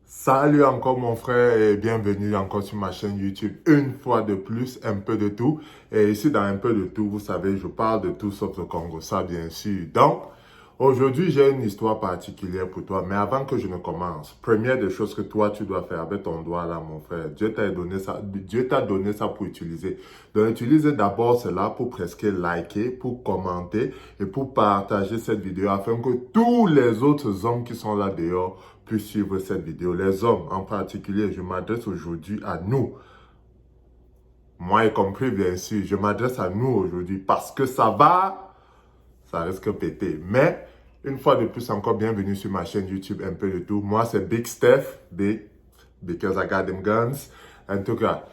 Salut encore mon frère et bienvenue encore sur ma chaîne YouTube. Une fois de plus, un peu de tout. Et ici dans un peu de tout, vous savez, je parle de tout sauf le Congo, ça bien sûr. Donc, aujourd'hui j'ai une histoire particulière pour toi. Mais avant que je ne commence, première des choses que toi tu dois faire avec ton doigt là mon frère, Dieu t'a donné ça pour utiliser. Donc utilise d'abord cela pour presque liker, pour commenter et pour partager cette vidéo afin que tous les autres hommes qui sont là dehors puissent suivre cette vidéo. Les hommes en particulier, je m'adresse aujourd'hui à nous. Moi y compris bien sûr, je m'adresse à nous aujourd'hui parce que ça risque de péter. Mais une fois de plus encore, bienvenue sur ma chaîne YouTube Un peu de tout. Moi c'est Big Steph, Big, because I got them guns. En tout cas,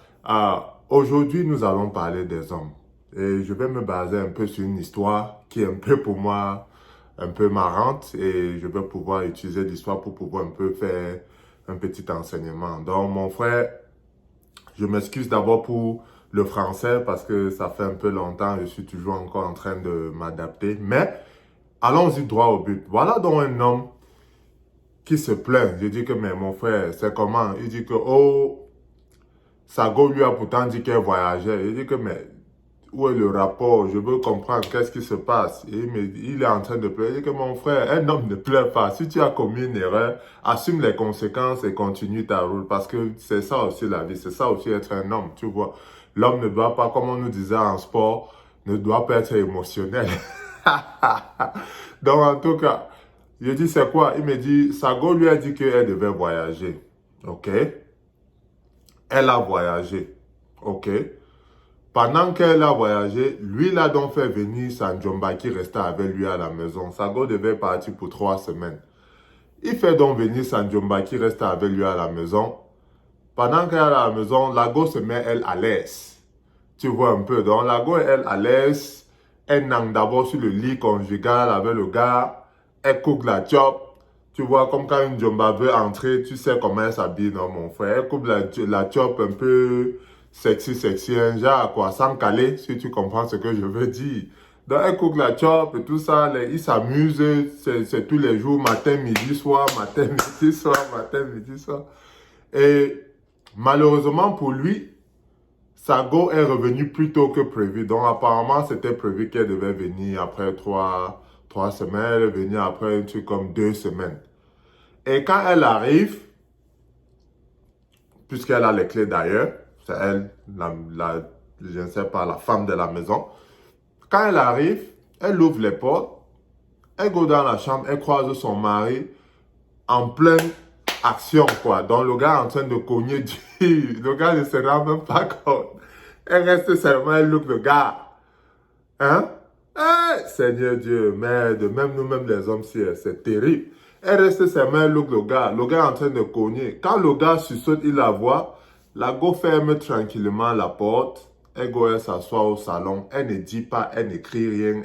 aujourd'hui nous allons parler des hommes. Et je vais me baser un peu sur une histoire qui est un peu pour moi un peu marrante et je vais pouvoir utiliser l'histoire pour pouvoir un peu faire un petit enseignement. Donc mon frère, je m'excuse d'abord pour le français parce que ça fait un peu longtemps, je suis toujours encore en train de m'adapter. Mais allons-y droit au but. Voilà donc un homme qui se plaint. Je dis que mais mon frère, c'est comment? Il dit que oh, Sago lui a pourtant dit qu'elle voyageait. Il dit que mais où est le rapport? Je veux comprendre qu'est-ce qui se passe. Et il est en train de pleurer. Il dit que mon frère, un homme ne pleure pas. Si tu as commis une erreur, assume les conséquences et continue ta route. Parce que c'est ça aussi la vie. C'est ça aussi être un homme, tu vois. L'homme ne doit pas, comme on nous disait en sport, ne doit pas être émotionnel. Donc en tout cas, je dis c'est quoi? Il me dit, Sago lui a dit qu'elle devait voyager. Ok? Elle a voyagé. Ok? Pendant qu'elle a voyagé, lui l'a donc fait venir Sanjomba qui restait avec lui à la maison. Sago devait partir pour 3 semaines. Il fait donc venir Sanjomba qui reste avec lui à la maison. Pendant qu'elle est à la maison, Lago se met elle à l'aise. Tu vois un peu. Donc Lago est elle à l'aise. Elle nangue d'abord sur le lit conjugal avec le gars. Elle cook la chop. Tu vois, comme quand une Jomba veut entrer, tu sais comment elle s'habille, non, mon frère. Elle coupe la chop un peu sexy, un genre, quoi, sans caler, si tu comprends ce que je veux dire. Donc, elle cook la chop et tout ça, ils s'amusent, c'est tous les jours, matin, midi, soir, matin, midi, soir, matin, midi, soir. Et malheureusement pour lui, Sago est revenu plus tôt que prévu. Donc, apparemment, c'était prévu qu'elle devait venir après 3 semaines. Elle est venue après un truc comme 2 semaines. Et quand elle arrive, puisqu'elle a les clés d'ailleurs, c'est elle, je ne sais pas, la femme de la maison. Quand elle arrive, elle ouvre les portes, elle go dans la chambre, elle croise son mari en pleine action, quoi. Donc le gars est en train de cogner du... Le gars ne se rend même pas compte. Elle reste seulement, elle look le gars. Hein? Eh, Seigneur Dieu, merde, même nous-mêmes les hommes, c'est terrible. Elle reste seulement, elle look le gars est en train de cogner. Quand le gars saute, il la voit, la go ferme tranquillement la porte, elle go, elle s'assoit au salon, elle ne dit pas, elle n'écrit rien,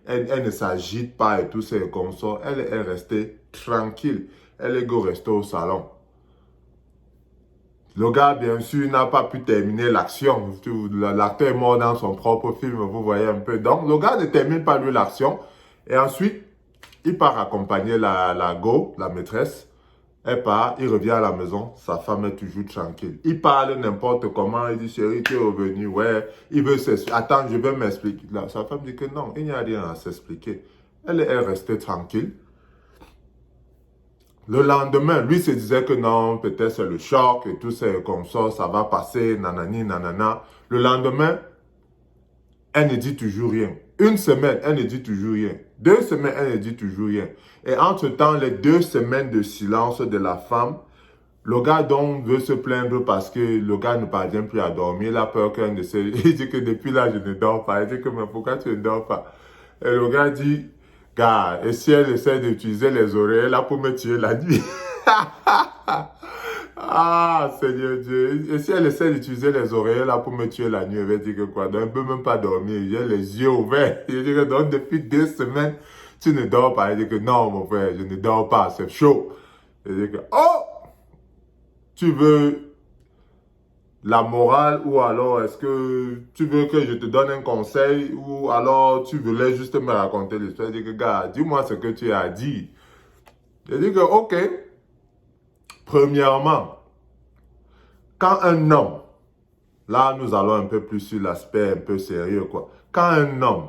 elle ne s'agite pas et tout, c'est comme ça. Elle est restée tranquille. Elle est go rester au salon. Le gars, bien sûr, n'a pas pu terminer l'action. L'acteur est mort dans son propre film, vous voyez un peu. Donc, le gars ne termine pas lui l'action. Et ensuite, il part accompagner la go, la maîtresse. Elle part, il revient à la maison. Sa femme est toujours tranquille. Il parle n'importe comment. Il dit, chérie, tu es revenu. Ouais, il veut s'expliquer. Attends, je vais m'expliquer. Sa femme dit que non, il n'y a rien à s'expliquer. Elle est restée tranquille. Le lendemain, lui se disait que non, peut-être c'est le choc et tout, c'est comme ça va passer, nanani, nanana. Le lendemain, elle ne dit toujours rien. Une semaine, elle ne dit toujours rien. 2 semaines, elle ne dit toujours rien. Et entre-temps, les 2 semaines de silence de la femme, le gars donc veut se plaindre parce que le gars ne parvient plus à dormir. Il a peur qu'elle ne se... Il dit que depuis là, je ne dors pas. Il dit que mais pourquoi tu ne dors pas? Et le gars dit, gars, et si elle essaie d'utiliser les oreilles là pour me tuer la nuit? Ah, Seigneur Dieu. Et si elle essaie d'utiliser les oreilles là pour me tuer la nuit, elle va dire que quoi? Donc, elle ne peut même pas dormir. J'ai les yeux ouverts. Il dit que donc, depuis 2 semaines, tu ne dors pas. Il dit que non, mon frère, je ne dors pas. C'est chaud. Il dit que, oh! Tu veux la morale ou alors est-ce que tu veux que je te donne un conseil ou alors tu voulais juste me raconter l'histoire? Il dit que, gars, dis-moi ce que tu as dit. Il dit que, ok. Premièrement, quand un homme, là nous allons un peu plus sur l'aspect un peu sérieux, quoi. Quand un homme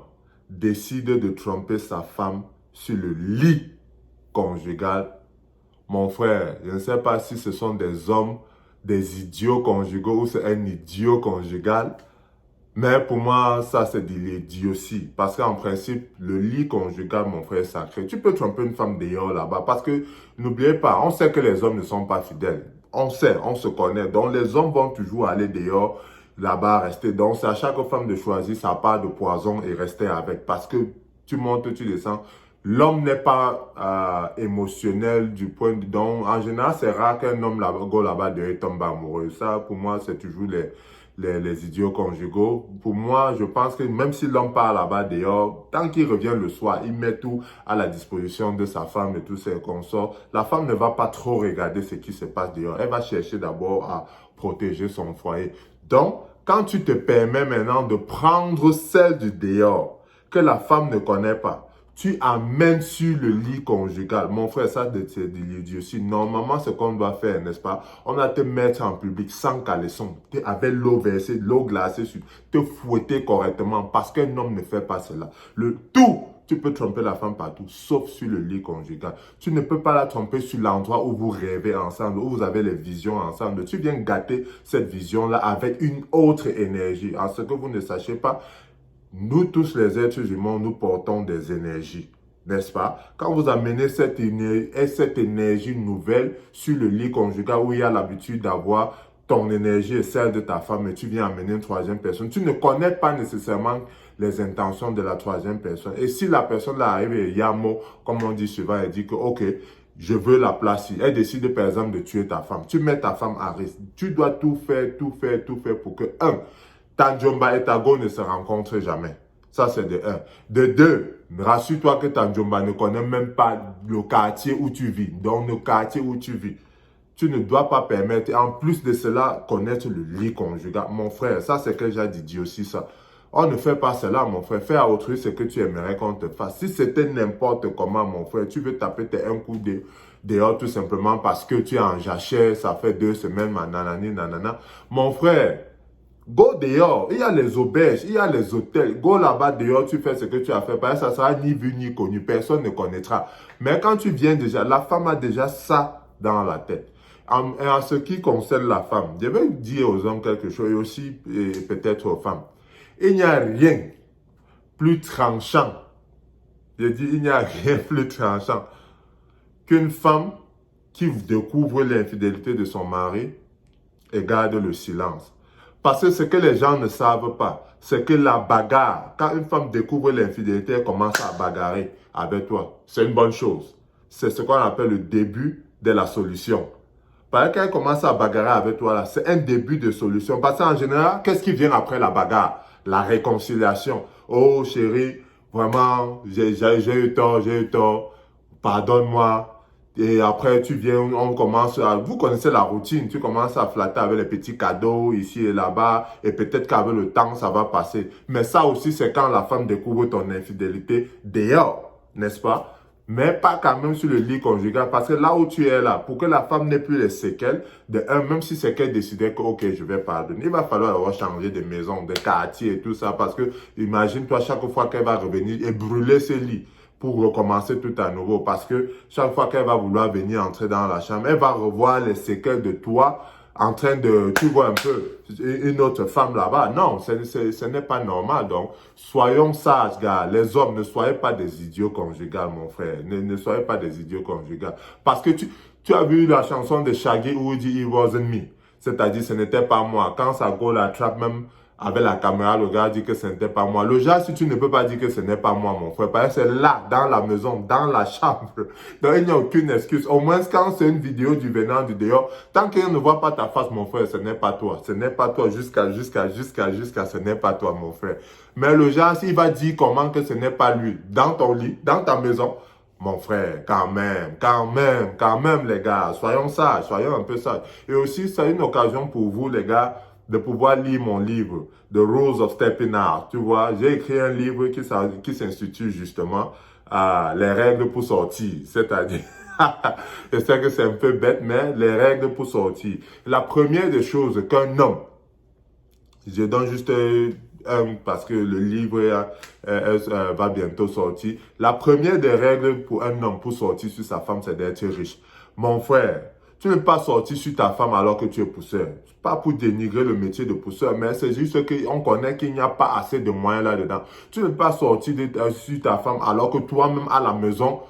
décide de tromper sa femme sur le lit conjugal, mon frère, je ne sais pas si ce sont des hommes, des idiots conjugaux ou c'est un idiot conjugal, mais pour moi, ça c'est de l'idiotie. Parce qu'en principe, le lit conjugal, mon frère, est sacré. Tu peux tromper une femme dehors là-bas parce que n'oubliez pas, on sait que les hommes ne sont pas fidèles. On sait, on se connaît. Donc les hommes vont toujours aller dehors, là-bas, rester. Donc c'est à chaque femme de choisir sa part de poison et rester avec. Parce que tu montes, tu descends. L'homme n'est pas émotionnel du point de... Donc, en général, c'est rare qu'un homme là-bas dehors tombe amoureux. Ça, pour moi, c'est toujours les idiots conjugaux. Pour moi, je pense que même si l'homme part là-bas dehors, tant qu'il revient le soir, il met tout à la disposition de sa femme et tous ses consorts. La femme ne va pas trop regarder ce qui se passe dehors. Elle va chercher d'abord à protéger son foyer. Donc, quand tu te permets maintenant de prendre celle du dehors que la femme ne connaît pas, tu amènes sur le lit conjugal. Mon frère, ça c'est de l'idiotie. Normalement, ce qu'on doit faire, n'est-ce pas? On va te mettre en public sans caleçon, avec l'eau versée, l'eau glacée, te fouetter correctement parce qu'un homme ne fait pas cela. Le tout, tu peux tromper la femme partout, sauf sur le lit conjugal. Tu ne peux pas la tromper sur l'endroit où vous rêvez ensemble, où vous avez les visions ensemble. Tu viens gâter cette vision-là avec une autre énergie. En ce que vous ne sachez pas, nous tous les êtres humains, nous portons des énergies, n'est-ce pas? Quand vous amenez cette énergie nouvelle sur le lit conjugal où il y a l'habitude d'avoir ton énergie et celle de ta femme et tu viens amener une troisième personne, tu ne connais pas nécessairement les intentions de la troisième personne. Et si la personne là arrive et yamo, comme on dit souvent, elle dit que ok, je veux la placer. Elle décide par exemple de tuer ta femme. Tu mets ta femme à risque. Tu dois tout faire pour que, Tanjomba et Tago ne se rencontrent jamais. Ça, c'est de un. De deux, rassure-toi que Tanjomba ne connaît même pas le quartier où tu vis. Donc, le quartier où tu vis. Tu ne dois pas permettre, en plus de cela, connaître le lit conjugal. Mon frère, ça, c'est que j'ai dit aussi ça. On ne fait pas cela, mon frère. Fais à autrui ce que tu aimerais qu'on te fasse. Si c'était n'importe comment, mon frère, tu veux taper un coup dehors tout simplement parce que tu es en jachère, ça fait 2 semaines, nanana. Mon frère, go dehors, il y a les auberges, il y a les hôtels. Go là-bas dehors, tu fais ce que tu as fait. Parce que ça sera ni vu ni connu. Personne ne connaîtra. Mais quand tu viens déjà, la femme a déjà ça dans la tête. Et en ce qui concerne la femme, je vais dire aux hommes quelque chose et aussi peut-être aux femmes. Il n'y a rien plus tranchant. Je dis, il n'y a rien plus tranchant qu'une femme qui découvre l'infidélité de son mari et garde le silence. Parce que ce que les gens ne savent pas, c'est que la bagarre, quand une femme découvre l'infidélité, elle commence à bagarrer avec toi. C'est une bonne chose. C'est ce qu'on appelle le début de la solution. Parce qu'elle commence à bagarrer avec toi, là, c'est un début de solution. Parce qu'en général, qu'est-ce qui vient après la bagarre? La réconciliation. Oh chérie, vraiment, j'ai eu tort, pardonne-moi. Et après, tu viens, on commence à... Vous connaissez la routine, tu commences à flatter avec les petits cadeaux ici et là-bas. Et peut-être qu'avec le temps, ça va passer. Mais ça aussi, c'est quand la femme découvre ton infidélité dehors, n'est-ce pas? Mais pas quand même sur le lit conjugal. Parce que là où tu es là, pour que la femme n'ait plus les séquelles, de un, même si c'est qu'elle décidait que, ok, je vais pardonner, il va falloir avoir changé de maison, de quartier et tout ça. Parce que, imagine-toi, chaque fois qu'elle va revenir et brûler ses lits pour recommencer tout à nouveau. Parce que chaque fois qu'elle va vouloir venir entrer dans la chambre, elle va revoir les séquelles de toi en train de, tu vois un peu, une autre femme là-bas. Non, ce n'est pas normal. Donc, soyons sages, gars. Les hommes, ne soyez pas des idiots conjugaux, mon frère. Ne soyez pas des idiots conjugaux. Parce que tu as vu la chanson de Shaggy où il dit « It wasn't me ». C'est-à-dire, ce n'était pas moi. Quand ça go la trappe même, avec la caméra, le gars dit que ce n'était pas moi. Le gars, si tu ne peux pas dire que ce n'est pas moi, mon frère, parce que c'est là, dans la maison, dans la chambre. Donc, il n'y a aucune excuse. Au moins, quand c'est une vidéo du venant du dehors, tant qu'il ne voit pas ta face, mon frère, ce n'est pas toi. Ce n'est pas toi jusqu'à, ce n'est pas toi, mon frère. Mais le gars, s'il va dire comment que ce n'est pas lui, dans ton lit, dans ta maison, mon frère, quand même, les gars, soyons sages, soyons un peu sages. Et aussi, c'est une occasion pour vous, les gars, de pouvoir lire mon livre, The Rules of Stepping Out. Tu vois, j'ai écrit un livre qui s'intitule justement les règles pour sortir. C'est-à-dire, Je sais que c'est un peu bête, mais les règles pour sortir. La première des choses qu'un homme, je donne juste un, parce que le livre va bientôt sortir. La première des règles pour un homme pour sortir sur sa femme, c'est d'être riche. Mon frère, tu ne peux pas sortir sur ta femme alors que tu es pousseur. Pas pour dénigrer le métier de pousseur, mais c'est juste qu'on connaît qu'il n'y a pas assez de moyens là-dedans. Tu ne peux pas sortir sur ta femme alors que toi-même à la maison,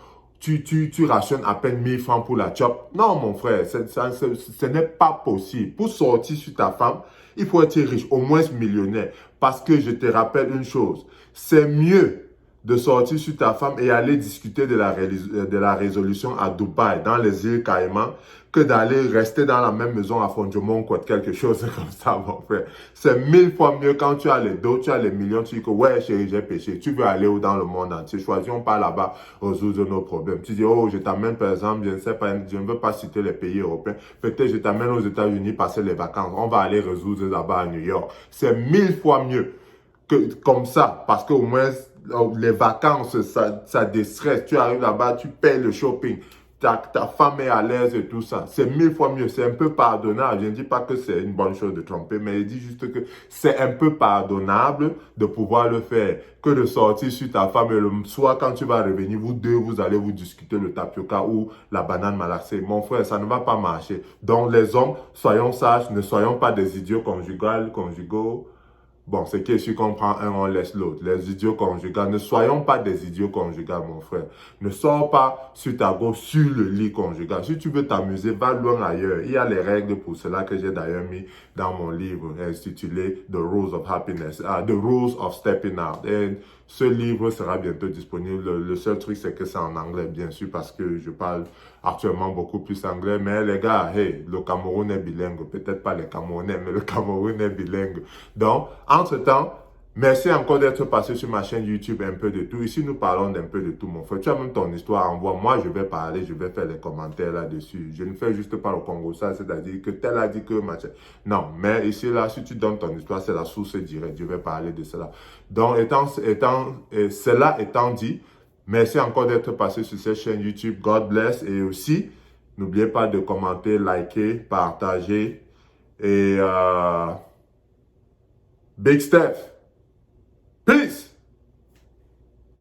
tu rationnes à peine 1000 francs pour la chop. Non, mon frère, ce n'est pas possible. Pour sortir sur ta femme, il faut être riche, au moins millionnaire. Parce que je te rappelle une chose, c'est mieux de sortir sur ta femme et aller discuter de la résolution à Dubaï, dans les îles Caïmans, que d'aller rester dans la même maison à Fondjomon, quoi, quelque chose comme ça, mon frère. C'est 1000 fois mieux quand tu as les dos, tu as les millions, tu dis que ouais, chérie, j'ai péché. Tu veux aller où dans le monde entier? Choisissons pas là-bas, résoudre nos problèmes. Tu dis, oh, je t'amène par exemple, je ne sais pas, je ne veux pas citer les pays européens. Peut-être je t'amène aux États-Unis passer les vacances. On va aller résoudre là-bas à New York. C'est 1000 fois mieux que comme ça, parce qu'au moins, les vacances, ça déstresse. Tu arrives là-bas, tu payes le shopping. Ta femme est à l'aise et tout ça. C'est 1000 fois mieux. C'est un peu pardonnable. Je ne dis pas que c'est une bonne chose de tromper, mais je dis juste que c'est un peu pardonnable de pouvoir le faire que de sortir sur ta femme et le soir, quand tu vas revenir, vous deux, vous allez vous discuter le tapioca ou la banane malaxée. Mon frère, ça ne va pas marcher. Donc, les hommes, soyons sages, ne soyons pas des idiots conjugaux. Bon, c'est que si on prend un, on laisse l'autre. Les idiots conjugaux. Ne soyons pas des idiots conjugaux, mon frère. Ne sors pas sur ta gauche, sur le lit conjugal. Si tu veux t'amuser, va loin ailleurs. Il y a les règles pour cela que j'ai d'ailleurs mis dans mon livre intitulé The Rules of Happiness, The Rules of Stepping Out. Et ce livre sera bientôt disponible. Le seul truc, c'est que c'est en anglais, bien sûr, parce que je parle actuellement beaucoup plus anglais. Mais les gars, hey, le Cameroun est bilingue. Peut-être pas les Camerounais, mais le Cameroun est bilingue. Donc, entre-temps, merci encore d'être passé sur ma chaîne YouTube Un peu de tout. Ici, nous parlons d'un peu de tout, mon frère. Tu as même ton histoire, envoie. Moi, je vais parler, je vais faire les commentaires là-dessus. Je ne fais juste pas le Congo, ça, c'est-à-dire que tel a dit que machin. Non, mais ici, là, si tu donnes ton histoire, c'est la source directe. Je vais parler de cela. Donc, cela étant dit, merci encore d'être passé sur cette chaîne YouTube. God bless. Et aussi, n'oubliez pas de commenter, liker, partager. Et Big Steph.